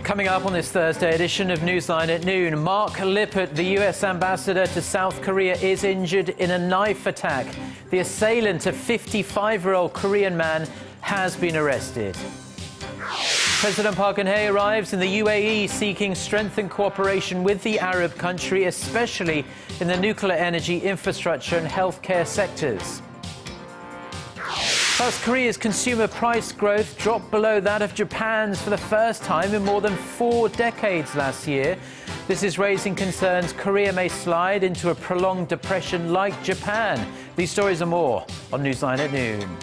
Coming up on this Thursday edition of Newsline at noon, Mark Lippert, the U.S. ambassador to South Korea, is injured in a knife attack. The assailant, a 55-year-old Korean man, has been arrested. President Park Geun-hye arrives in the UAE seeking strengthened cooperation with the Arab country, especially in the nuclear energy, infrastructure and healthcare sectors. South Korea's consumer price growth dropped below that of Japan's for the first time in more than 4 decades last year. This is raising concerns Korea may slide into a prolonged depression like Japan. These stories and more on Newsline at noon.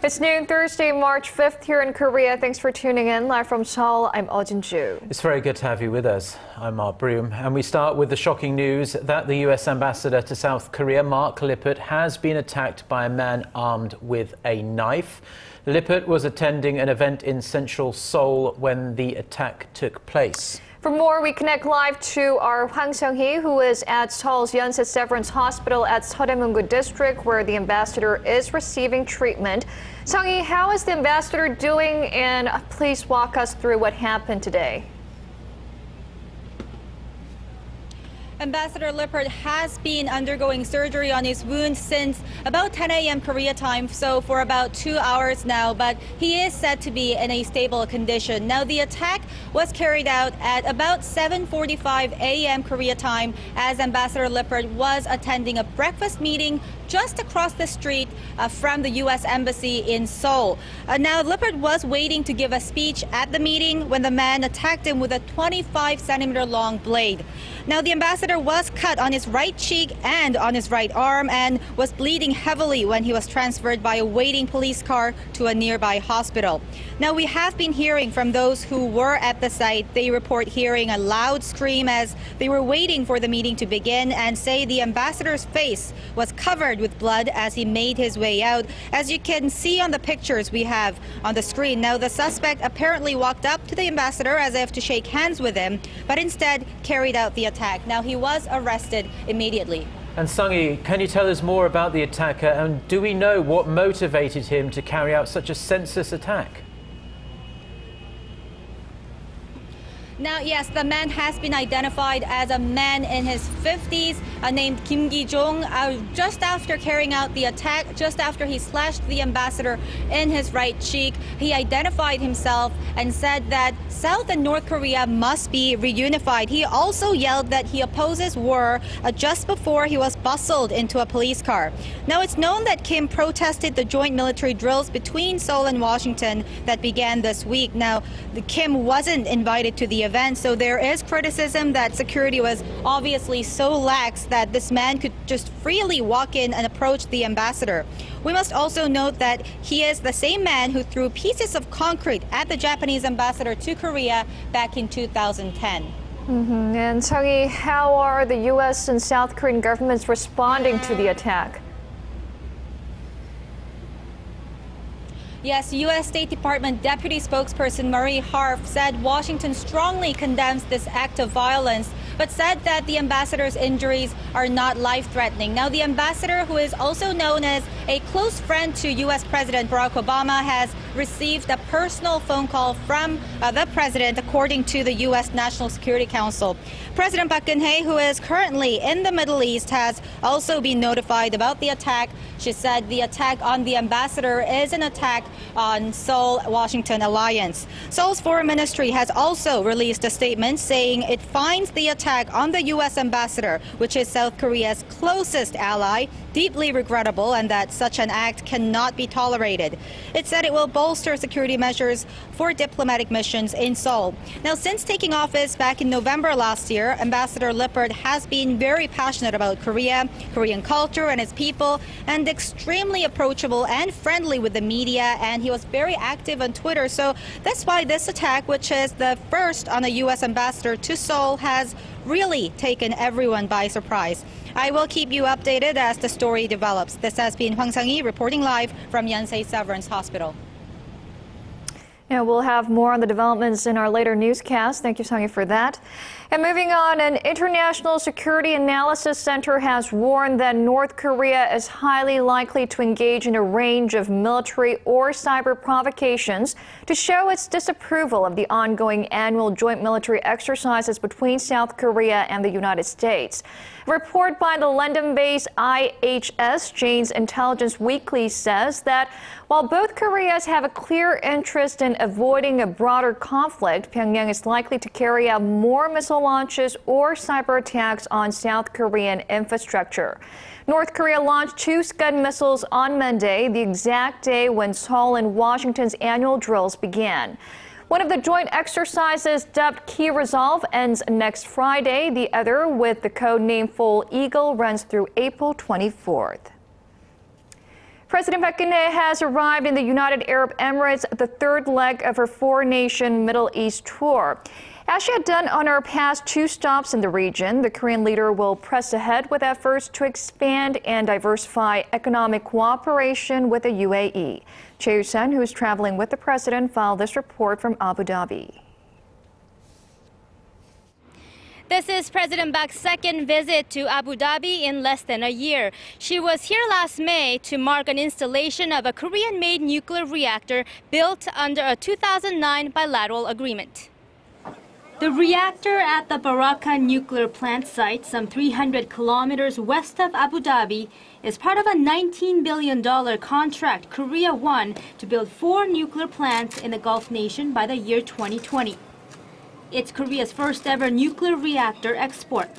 It's noon Thursday, March 5th here in Korea. Thanks for tuning in. Live from Seoul, I'm Eoh Jin-joo. It's very good to have you with us. I'm Mark Broome, and we start with the shocking news that the U.S. ambassador to South Korea, Mark Lippert, has been attacked by a man armed with a knife. Lippert was attending an event in central Seoul when the attack took place. For more, we connect live to our Hwang Seung-hee, who is at Seoul's Yonsei Severance Hospital at Seodaemun-gu District, where the ambassador is receiving treatment. Seung-hee, how is the ambassador doing? And please walk us through what happened today. Ambassador Lippert has been undergoing surgery on his wound since about 10 a.m. Korea time, so for about 2 hours now, but he is said to be in a stable condition. Now, the attack was carried out at about 7:45 a.m. Korea time as Ambassador Lippert was attending a breakfast meeting just across the street from the U.S. Embassy in Seoul. Now, Lippert was waiting to give a speech at the meeting when the man attacked him with a 25-centimeter long blade. Now, the ambassador was cut on his right cheek and on his right arm and was bleeding heavily when he was transferred by a waiting police car to a nearby hospital. Now, we have been hearing from those who were at the site. They report hearing a loud scream as they were waiting for the meeting to begin and say the ambassador's face was covered with blood as he made his way out, as you can see on the pictures we have on the screen. Now, the suspect apparently walked up to the ambassador as if to shake hands with him, but instead carried out the attack. Now, he was arrested immediately. And Seung-hee, can you tell us more about the attacker, and do we know what motivated him to carry out such a senseless attack? Now, yes, the man has been identified as a man in his 50s named Kim Ki-jong. Just after carrying out the attack, just after he slashed the ambassador in his right cheek, he identified himself and said that South and North Korea must be reunified. He also yelled that he opposes war just before he was bustled into a police car. Now, it's known that Kim protested the joint military drills between Seoul and Washington that began this week. Now, Kim wasn't invited to the event, so there is criticism that security was obviously so lax that this man could just freely walk in and approach the ambassador. We must also note that he is the same man who threw pieces of concrete at the Japanese ambassador to Korea back in 2010. And Seung-hee, how are the U.S. and South Korean governments responding to the attack? Yes, U.S. State Department Deputy Spokesperson Marie Harf said Washington strongly condemns this act of violence, but said that the ambassador's injuries are not life-threatening. Now, the ambassador, who is also known as a close friend to U.S. President Barack Obama, has received a personal phone call from the president, according to the U.S. National Security Council. President Park Geun-hye, who is currently in the Middle East, has also been notified about the attack. She said the attack on the ambassador is an attack on Seoul-Washington alliance. Seoul's foreign ministry has also released a statement saying it finds the attack on the U.S. ambassador, which is South Korea's closest ally, deeply regrettable and that such an act cannot be tolerated. It said it will bolster security measures for diplomatic missions in Seoul. Now, since taking office back in November last year, Ambassador Lippert has been very passionate about Korea, Korean culture and its people, and extremely approachable and friendly with the media, and he was very active on Twitter. So that's why this attack, which is the first on a U.S. ambassador to Seoul, has really taken everyone by surprise. I will keep you updated as the story develops. This has been Hwang Sang-hee reporting live from Yonsei Severance Hospital. Yeah, we'll have more on the developments in our later newscast. Thank you, Sang-hee, for that. And moving on, an International Security Analysis Center has warned that North Korea is highly likely to engage in a range of military or cyber provocations to show its disapproval of the ongoing annual joint military exercises between South Korea and the United States. A report by the London-based IHS Jane's Intelligence Weekly says that while both Koreas have a clear interest in avoiding a broader conflict, Pyongyang is likely to carry out more missile launches or cyber attacks on South Korean infrastructure. North Korea launched 2 Scud missiles on Monday, the exact day when Seoul and Washington's annual drills began. One of the joint exercises, dubbed Key Resolve, ends next Friday. The other, with the code name Full Eagle, runs through April 24th. President Park Geun-hye has arrived in the United Arab Emirates, the third leg of her 4-nation Middle East tour. As she had done on her past 2 stops in the region, the Korean leader will press ahead with efforts to expand and diversify economic cooperation with the UAE. Chae Yoo-sun, who is traveling with the president, filed this report from Abu Dhabi. This is President Park's second visit to Abu Dhabi in less than a year. She was here last May to mark an installation of a Korean-made nuclear reactor built under a 2009 bilateral agreement. The reactor at the Barakah nuclear plant site, some 300 kilometers west of Abu Dhabi, is part of a $19 billion contract Korea won to build 4 nuclear plants in the Gulf nation by the year 2020. It's Korea's first ever nuclear reactor export.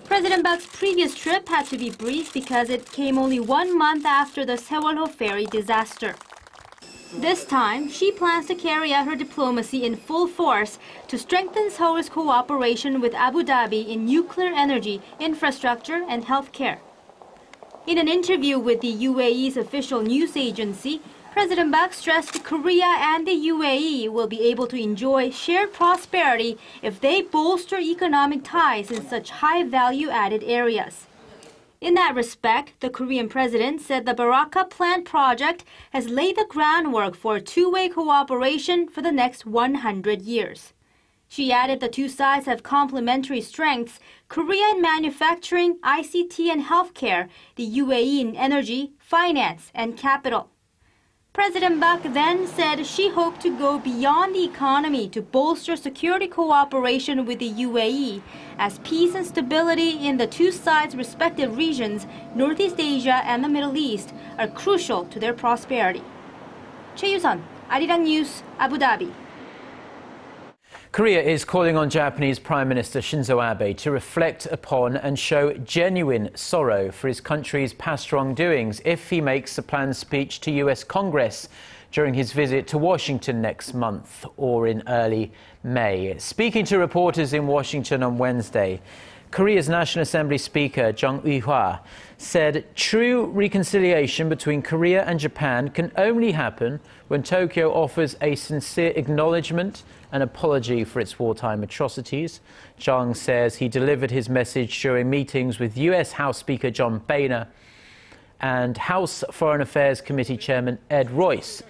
President Park's previous trip had to be brief because it came only 1 month after the Seoul ferry disaster. This time, she plans to carry out her diplomacy in full force to strengthen Seoul's cooperation with Abu Dhabi in nuclear energy, infrastructure, and healthcare. In an interview with the UAE's official news agency, President Park stressed Korea and the UAE will be able to enjoy shared prosperity if they bolster economic ties in such high value-added areas. In that respect, the Korean president said the Barakah plant project has laid the groundwork for two-way cooperation for the next 100 years. She added the 2 sides have complementary strengths: Korea in manufacturing, ICT and healthcare, the UAE in energy, finance and capital. President Park then said she hoped to go beyond the economy to bolster security cooperation with the UAE, as peace and stability in the 2 sides' respective regions, Northeast Asia and the Middle East, are crucial to their prosperity. Chae Yoo-sun, Arirang News, Abu Dhabi. Korea is calling on Japanese Prime Minister Shinzo Abe to reflect upon and show genuine sorrow for his country's past wrongdoings if he makes a planned speech to U.S. Congress during his visit to Washington next month or in early May. Speaking to reporters in Washington on Wednesday, Korea's National Assembly Speaker Jung Eui-hwa said true reconciliation between Korea and Japan can only happen when Tokyo offers a sincere acknowledgement and apology for its wartime atrocities. Jung says he delivered his message during meetings with U.S. House Speaker John Boehner and House Foreign Affairs Committee Chairman Ed Royce.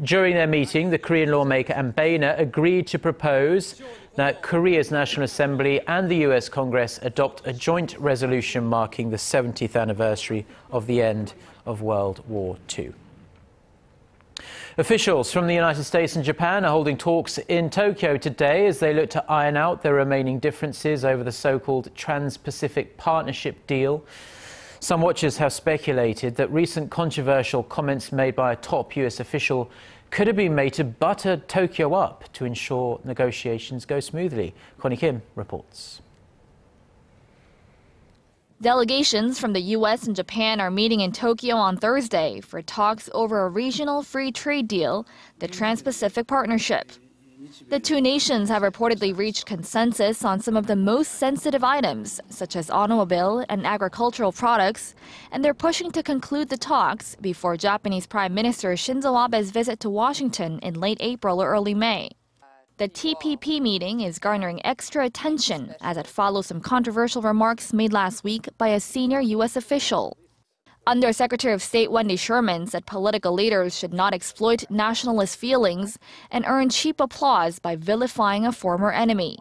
During their meeting, the Korean lawmaker and Boehner agreed to propose that Korea's National Assembly and the U.S. Congress adopt a joint resolution marking the 70th anniversary of the end of World War II. Officials from the United States and Japan are holding talks in Tokyo today as they look to iron out their remaining differences over the so-called Trans-Pacific Partnership deal. Some watchers have speculated that recent controversial comments made by a top U.S. official could have been made to butter Tokyo up to ensure negotiations go smoothly. Connie Kim reports. Delegations from the U.S. and Japan are meeting in Tokyo on Thursday for talks over a regional free trade deal, the Trans-Pacific Partnership. The 2 nations have reportedly reached consensus on some of the most sensitive items, such as automobile and agricultural products, and they're pushing to conclude the talks before Japanese Prime Minister Shinzo Abe's visit to Washington in late April or early May. The TPP meeting is garnering extra attention as it follows some controversial remarks made last week by a senior U.S. official. Undersecretary of State Wendy Sherman said political leaders should not exploit nationalist feelings and earn cheap applause by vilifying a former enemy.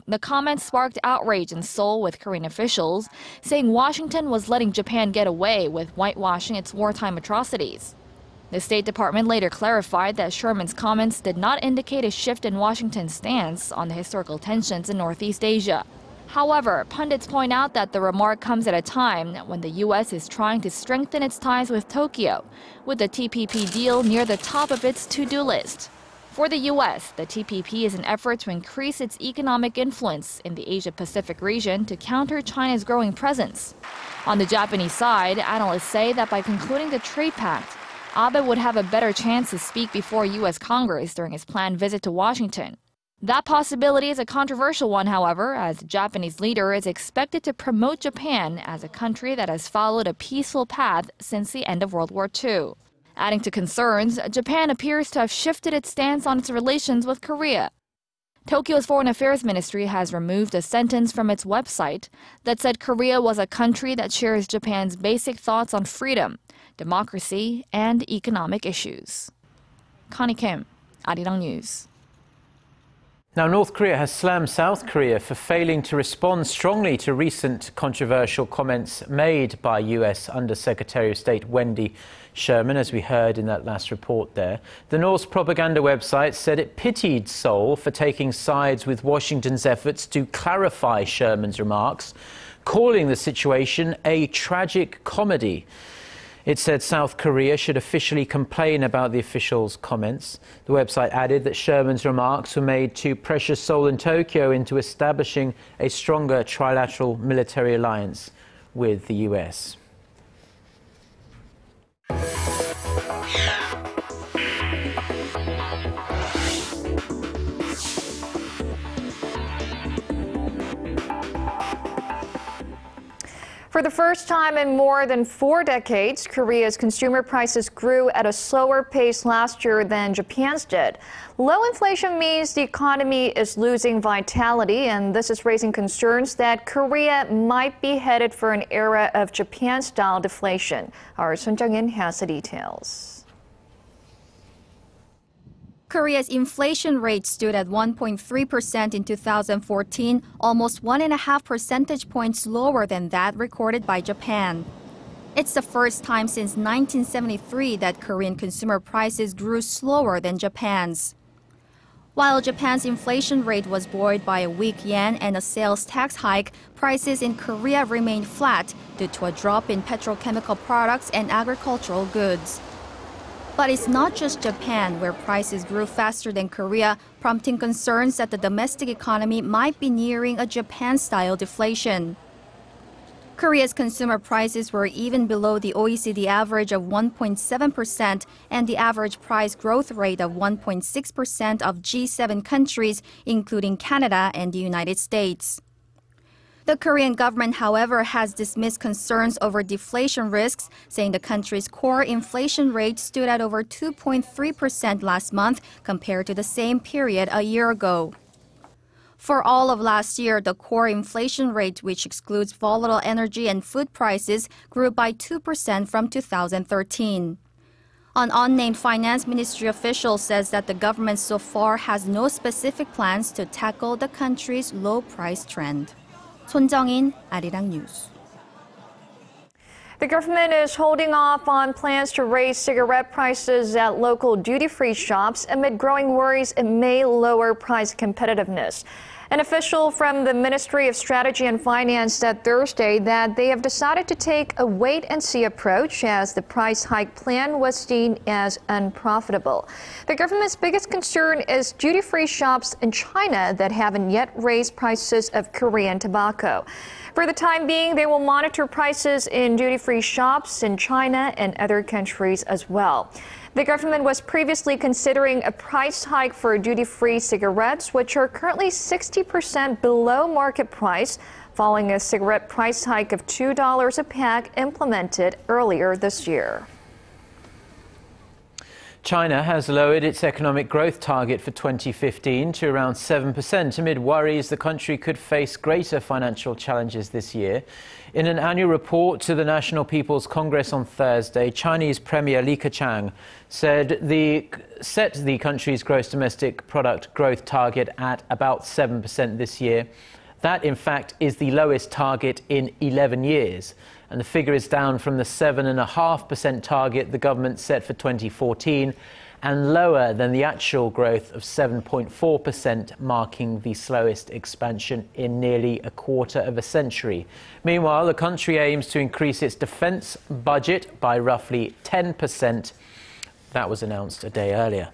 The comments sparked outrage in Seoul with Korean officials, saying Washington was letting Japan get away with whitewashing its wartime atrocities. The State Department later clarified that Sherman's comments did not indicate a shift in Washington's stance on the historical tensions in Northeast Asia. However, pundits point out that the remark comes at a time when the U.S. is trying to strengthen its ties with Tokyo, with the TPP deal near the top of its to-do list. For the U.S., the TPP is an effort to increase its economic influence in the Asia-Pacific region to counter China's growing presence. On the Japanese side, analysts say that by concluding the trade pact, Abe would have a better chance to speak before U.S. Congress during his planned visit to Washington. That possibility is a controversial one, however, as the Japanese leader is expected to promote Japan as a country that has followed a peaceful path since the end of World War II. Adding to concerns, Japan appears to have shifted its stance on its relations with Korea. Tokyo's Foreign Affairs Ministry has removed a sentence from its website that said Korea was a country that shares Japan's basic thoughts on freedom, democracy, and economic issues. Connie Kim, Arirang News. Now, North Korea has slammed South Korea for failing to respond strongly to recent controversial comments made by U.S. Undersecretary of State Wendy Sherman, as we heard in that last report there. The North's propaganda website said it pitied Seoul for taking sides with Washington's efforts to clarify Sherman's remarks, calling the situation a tragic comedy. It said South Korea should officially complain about the official's comments. The website added that Sherman's remarks were made to pressure Seoul and Tokyo into establishing a stronger trilateral military alliance with the U.S. For the first time in more than 4 decades, Korea's consumer prices grew at a slower pace last year than Japan's did. Low inflation means the economy is losing vitality, and this is raising concerns that Korea might be headed for an era of Japan-style deflation. Our Sun Jung-in has the details. Korea's inflation rate stood at 1.3% in 2014, almost 1.5 percentage points lower than that recorded by Japan. It's the first time since 1973 that Korean consumer prices grew slower than Japan's. While Japan's inflation rate was buoyed by a weak yen and a sales tax hike, prices in Korea remained flat due to a drop in petrochemical products and agricultural goods. But it's not just Japan where prices grew faster than Korea, prompting concerns that the domestic economy might be nearing a Japan-style deflation. Korea's consumer prices were even below the OECD average of 1.7% and the average price growth rate of 1.6% of G7 countries, including Canada and the United States. The Korean government, however, has dismissed concerns over deflation risks, saying the country's core inflation rate stood at over 2.3% last month compared to the same period a year ago. For all of last year, the core inflation rate, which excludes volatile energy and food prices, grew by 2% from 2013. An unnamed finance ministry official says that the government so far has no specific plans to tackle the country's low price trend. Sun Jung-in, Arirang News. The government is holding off on plans to raise cigarette prices at local duty-free shops amid growing worries it may lower price competitiveness. An official from the Ministry of Strategy and Finance said Thursday that they have decided to take a wait-and-see approach as the price hike plan was seen as unprofitable. The government's biggest concern is duty-free shops in China that haven't yet raised prices of Korean tobacco. For the time being, they will monitor prices in duty-free shops in China and other countries as well. The government was previously considering a price hike for duty-free cigarettes, which are currently 60% below market price, following a cigarette price hike of $2 a pack implemented earlier this year. China has lowered its economic growth target for 2015 to around 7% amid worries the country could face greater financial challenges this year. In an annual report to the National People's Congress on Thursday, Chinese Premier Li Keqiang set the country's gross domestic product growth target at about 7% this year. That, in fact, is the lowest target in 11 years. And the figure is down from the 7.5% target the government set for 2014 and lower than the actual growth of 7.4%, marking the slowest expansion in nearly a quarter of a century. Meanwhile, the country aims to increase its defense budget by roughly 10%. That was announced a day earlier.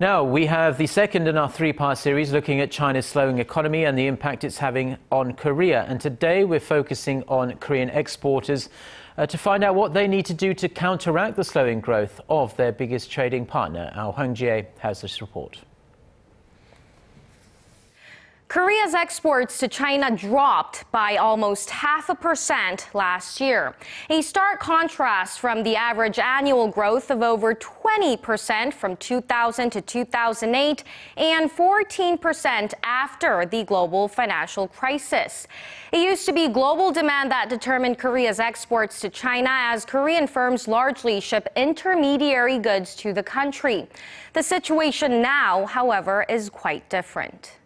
Now, we have the second in our three-part series looking at China's slowing economy and the impact it's having on Korea. And today we're focusing on Korean exporters to find out what they need to do to counteract the slowing growth of their biggest trading partner. Eoh Jin-joo has this report. Korea's exports to China dropped by almost 0.5% last year, a stark contrast from the average annual growth of over 20% from 2000 to 2008 and 14% after the global financial crisis. It used to be global demand that determined Korea's exports to China, as Korean firms largely ship intermediary goods to the country. The situation now, however, is quite different.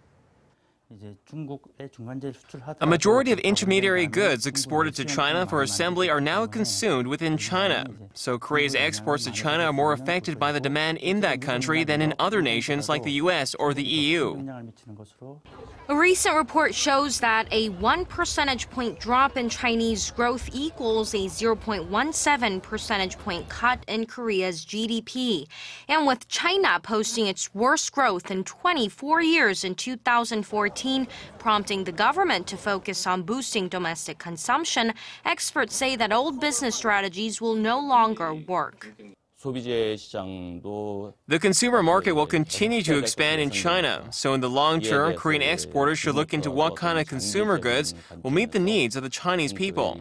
A majority of intermediary goods exported to China for assembly are now consumed within China. So Korea's exports to China are more affected by the demand in that country than in other nations like the U.S. or the EU. A recent report shows that a 1 percentage point drop in Chinese growth equals a 0.17 percentage point cut in Korea's GDP. And with China posting its worst growth in 24 years in 2014, prompting the government to focus on boosting domestic consumption, experts say that old business strategies will no longer work. The consumer market will continue to expand in China, so in the long term, Korean exporters should look into what kind of consumer goods will meet the needs of the Chinese people.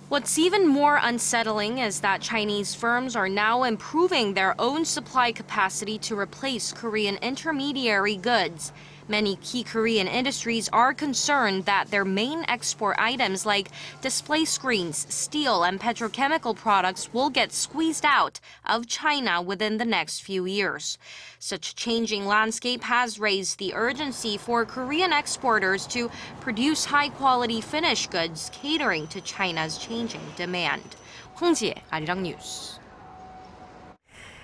What's even more unsettling is that Chinese firms are now improving their own supply capacity to replace Korean intermediary goods. Many key Korean industries are concerned that their main export items like display screens, steel, and petrochemical products will get squeezed out of China within the next few years. Such a changing landscape has raised the urgency for Korean exporters to produce high-quality finished goods catering to China's changing demand. 홍지혜, Arirang News.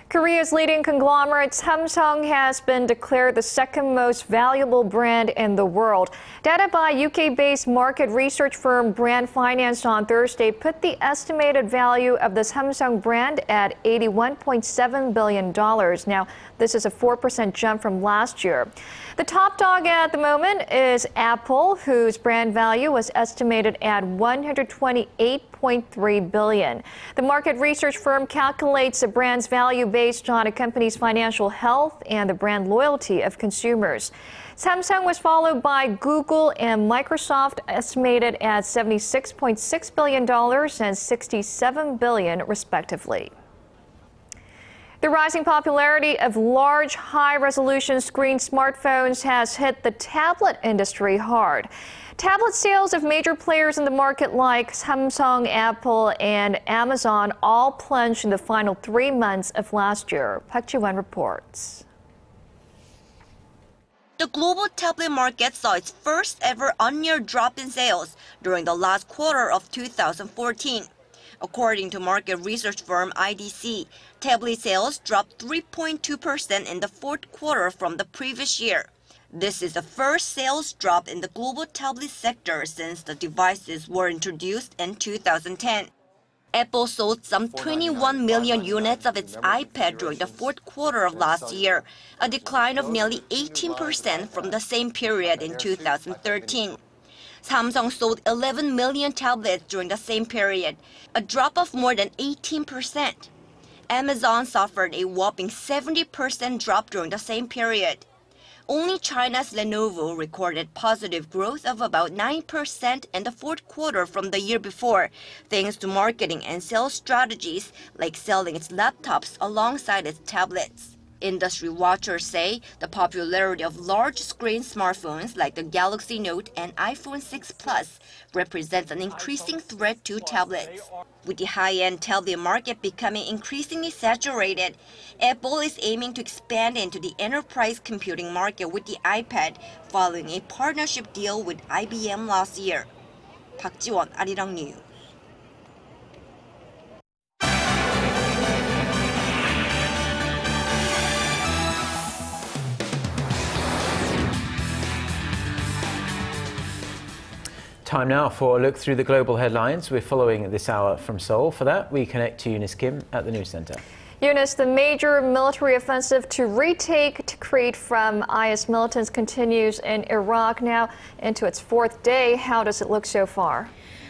Korea's leading conglomerate Samsung has been declared the second most valuable brand in the world. Data by UK-based market research firm Brand Finance on Thursday put the estimated value of the Samsung brand at $81.7 billion. Now, this is a 4% jump from last year. The top dog at the moment is Apple, whose brand value was estimated at $128.3 billion. The market research firm calculates the brand's value based on a company's financial health and the brand loyalty of consumers. Samsung was followed by Google and Microsoft, estimated at $76.6 billion and $67 billion, respectively. The rising popularity of large, high-resolution screen smartphones has hit the tablet industry hard. Tablet sales of major players in the market like Samsung, Apple, and Amazon all plunged in the final 3 months of last year. Park Geun-hye reports. The global tablet market saw its first ever on-year drop in sales during the last quarter of 2014. According to market research firm IDC, tablet sales dropped 3.2% in the fourth quarter from the previous year. This is the first sales drop in the global tablet sector since the devices were introduced in 2010. Apple sold some 21 million units of its iPad during the fourth quarter of last year, a decline of nearly 18% from the same period in 2013. Samsung sold 11 million tablets during the same period, a drop of more than 18%. Amazon suffered a whopping 70% drop during the same period. Only China's Lenovo recorded positive growth of about 9% in the fourth quarter from the year before, thanks to marketing and sales strategies like selling its laptops alongside its tablets. Industry watchers say the popularity of large-screen smartphones like the Galaxy Note and iPhone 6 Plus represents an increasing threat to tablets. With the high-end tablet market becoming increasingly saturated, Apple is aiming to expand into the enterprise computing market with the iPad following a partnership deal with IBM last year. Park Ji-won, Arirang News. Time now for a look through the global headlines. We're following this hour from Seoul. For that, we connect to Eunice Kim at the News Center. Eunice, the major military offensive to retake Tikrit from IS militants continues in Iraq now into its fourth day. How does it look so far?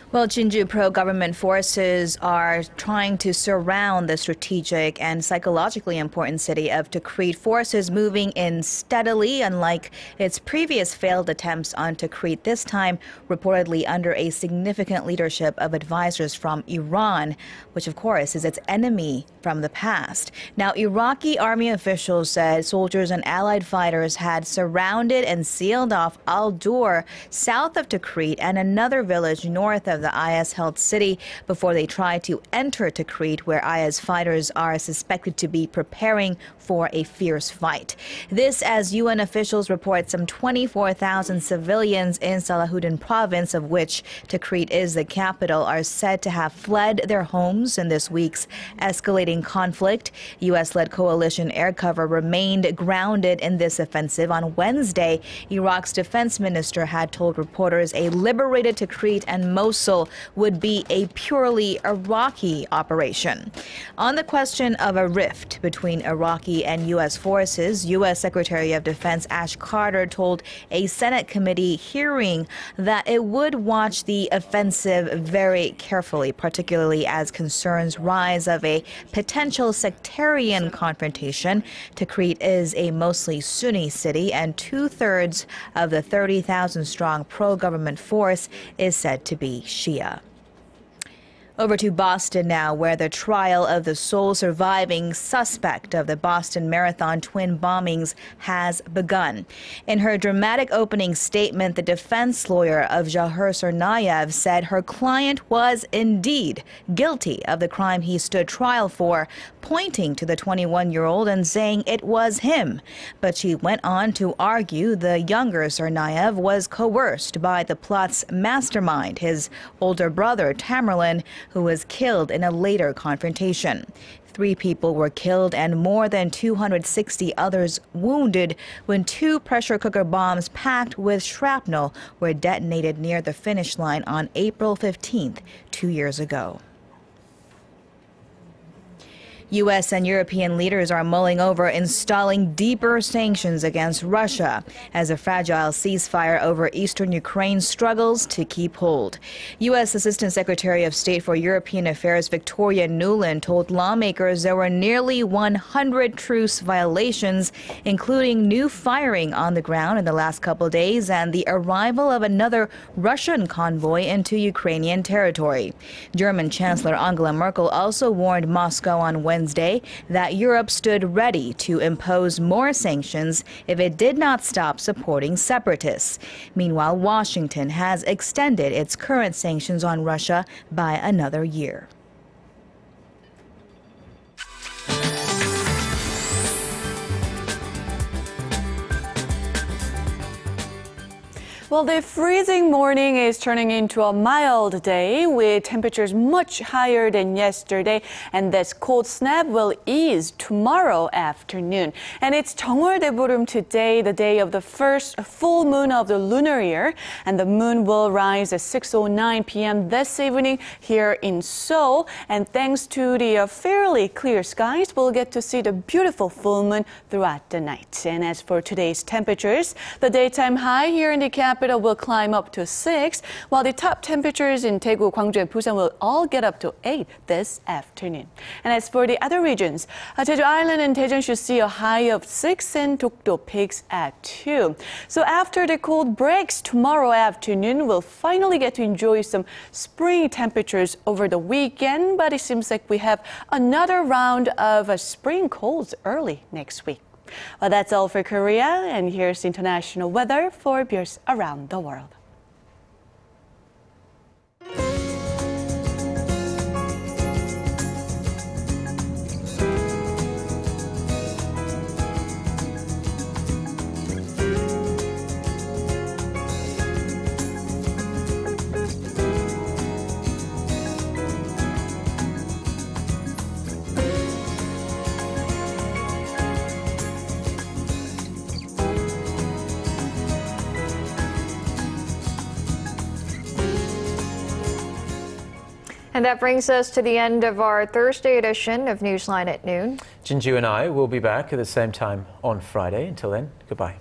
Well, Jinju pro-government forces are trying to surround the strategic and psychologically important city of Tikrit. Forces moving in steadily, unlike its previous failed attempts on Tikrit, this time reportedly under a significant leadership of advisors from Iran, which of course is its enemy from the past. Now, Iraqi army officials said soldiers and allied fighters had surrounded and sealed off Al-Dur south of Tikrit and another village north of the IS-held city before they tried to enter Tikrit, where IS fighters are suspected to be preparing for a fierce fight. This as UN officials report some 24,000 civilians in Salahuddin province, of which Tikrit is the capital, are said to have fled their homes in this week's escalating conflict. U.S.-led coalition air cover remained grounded in this offensive. On Wednesday, Iraq's defense minister had told reporters a liberated Tikrit and Mosul would be a purely Iraqi operation. On the question of a rift between Iraqi and U.S. forces, U.S. Secretary of Defense Ash Carter told a Senate committee hearing that it would watch the offensive very carefully, particularly as concerns rise of a potential sectarian confrontation. Tikrit is a mostly Sunni city, and 2/3 of the 30,000-strong pro-government force is said to be Shia. Over to Boston now, where the trial of the sole surviving suspect of the Boston Marathon twin bombings has begun. In her dramatic opening statement, the defense lawyer of Jahir Tsarnaev said her client was indeed guilty of the crime he stood trial for, pointing to the 21-year-old and saying it was him. But she went on to argue the younger Tsarnaev was coerced by the plot's mastermind, his older brother Tamerlan, who was killed in a later confrontation. 3 people were killed and more than 260 others wounded when 2 pressure cooker bombs packed with shrapnel were detonated near the finish line on April 15th, 2 years ago. U.S. and European leaders are mulling over installing deeper sanctions against Russia as a fragile ceasefire over eastern Ukraine struggles to keep hold. U.S. Assistant Secretary of State for European Affairs Victoria Nuland told lawmakers there were nearly 100 truce violations, including new firing on the ground in the last couple days and the arrival of another Russian convoy into Ukrainian territory. German Chancellor Angela Merkel also warned Moscow on Wednesday that Europe stood ready to impose more sanctions if it did not stop supporting separatists. Meanwhile, Washington has extended its current sanctions on Russia by another year. Well, the freezing morning is turning into a mild day with temperatures much higher than yesterday, and this cold snap will ease tomorrow afternoon. And it's Jeongwol Daeburum today, the day of the first full moon of the lunar year, and the moon will rise at 6:09 p.m. this evening here in Seoul. And thanks to the fairly clear skies, we'll get to see the beautiful full moon throughout the night. And as for today's temperatures, the daytime high here in the capital capital will climb up to 6, while the top temperatures in Daegu, Gwangju, and Busan will all get up to 8 this afternoon. And as for the other regions, Jeju Island and Daejeon should see a high of 6 and Dokdo peaks at 2. So after the cold breaks tomorrow afternoon, we'll finally get to enjoy some spring temperatures over the weekend, but it seems like we have another round of spring colds early next week. Well, that's all for Korea, and here's international weather for viewers around the world. And that brings us to the end of our Thursday edition of Newsline at Noon. Jin-joo and I will be back at the same time on Friday. Until then, goodbye.